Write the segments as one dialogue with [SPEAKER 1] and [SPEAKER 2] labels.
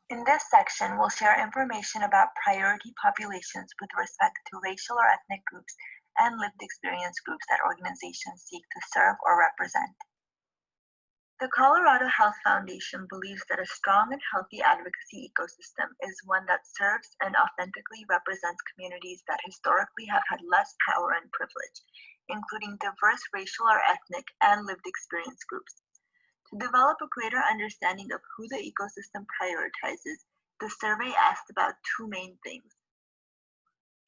[SPEAKER 1] In this section, we'll share information about priority populations with respect to racial or ethnic groups and lived experience groups that organizations seek to serve or represent. The Colorado Health Foundation believes that a strong and healthy advocacy ecosystem is one that serves and authentically represents communities that historically have had less power and privilege, including diverse racial or ethnic and lived experience groups. To develop a greater understanding of who the ecosystem prioritizes, the survey asked about two main things.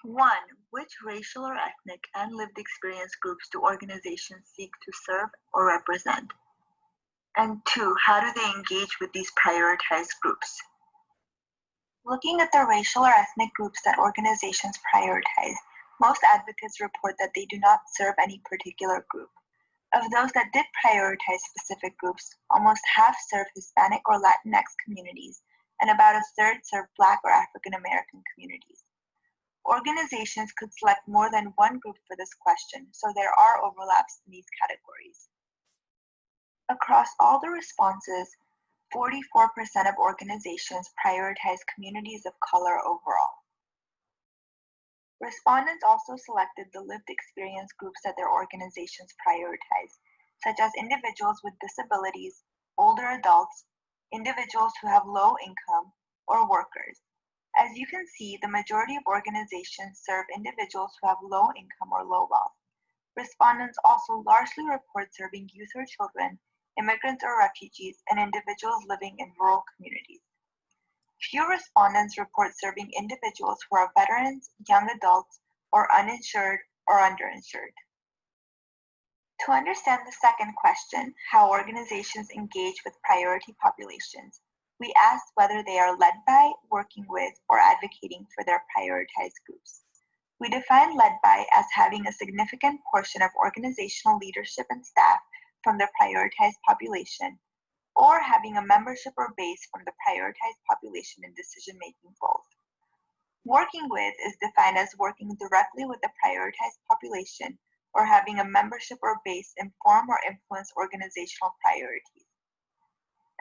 [SPEAKER 1] One, which racial or ethnic and lived experience groups do organizations seek to serve or represent? And two, how do they engage with these prioritized groups? Looking at the racial or ethnic groups that organizations prioritize, most advocates report that they do not serve any particular group. Of those that did prioritize specific groups, almost half serve Hispanic or Latinx communities, and about a third serve Black or African American communities. Organizations could select more than one group for this question, so there are overlaps in these categories. Across all the responses, 44% of organizations prioritize communities of color overall. Respondents also selected the lived experience groups that their organizations prioritize, such as individuals with disabilities, older adults, individuals who have low income, or workers. As you can see, the majority of organizations serve individuals who have low income or low wealth. Respondents also largely report serving youth or children, immigrants or refugees, and individuals living in rural communities. Few respondents report serving individuals who are veterans, young adults, or uninsured or underinsured. To understand the second question, how organizations engage with priority populations, we asked whether they are led by, working with, or advocating for their prioritized groups. We define led by as having a significant portion of organizational leadership and staff from the prioritized population, or having a membership or base from the prioritized population in decision-making roles. Working with is defined as working directly with the prioritized population or having a membership or base inform or influence organizational priorities.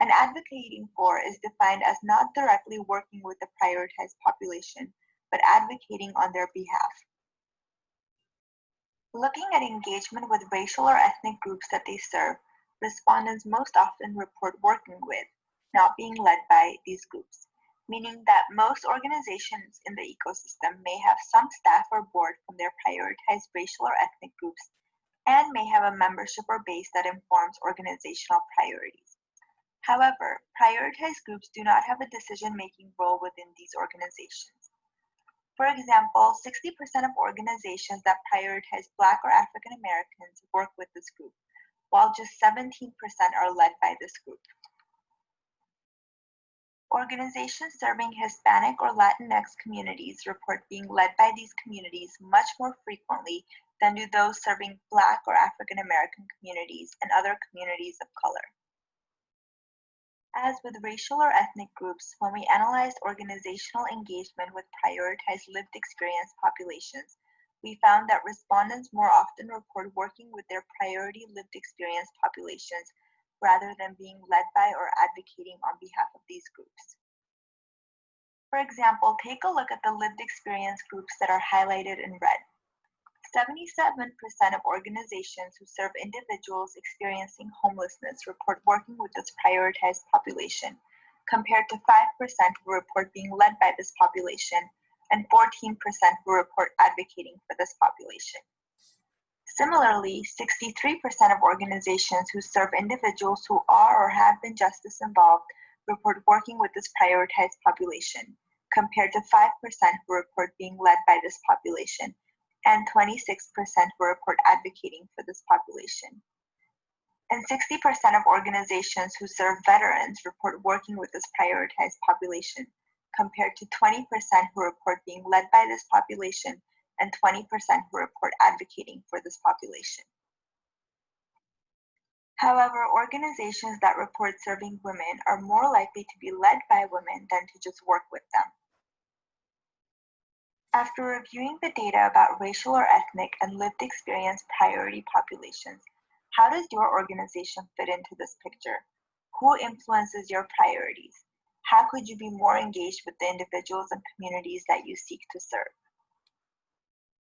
[SPEAKER 1] And advocating for is defined as not directly working with the prioritized population, but advocating on their behalf. Looking at engagement with racial or ethnic groups that they serve, respondents most often report working with, not being led by, these groups, meaning that most organizations in the ecosystem may have some staff or board from their prioritized racial or ethnic groups and may have a membership or base that informs organizational priorities. However, prioritized groups do not have a decision-making role within these organizations. For example, 60% of organizations that prioritize Black or African Americans work with this group, while just 17% are led by this group. Organizations serving Hispanic or Latinx communities report being led by these communities much more frequently than do those serving Black or African American communities and other communities of color. As with racial or ethnic groups, when we analyzed organizational engagement with prioritized lived experience populations, we found that respondents more often report working with their priority lived experience populations rather than being led by or advocating on behalf of these groups. For example, take a look at the lived experience groups that are highlighted in red. 77% of organizations who serve individuals experiencing homelessness report working with this prioritized population, compared to 5% who report being led by this population and 14% who report advocating for this population. Similarly, 63% of organizations who serve individuals who are or have been justice involved report working with this prioritized population, compared to 5% who report being led by this population and 26% who report advocating for this population. And 60% of organizations who serve veterans report working with this prioritized population, compared to 20% who report being led by this population and 20% who report advocating for this population. However, organizations that report serving women are more likely to be led by women than to just work with them. After reviewing the data about racial or ethnic and lived experience priority populations, how does your organization fit into this picture? Who influences your priorities? How could you be more engaged with the individuals and communities that you seek to serve?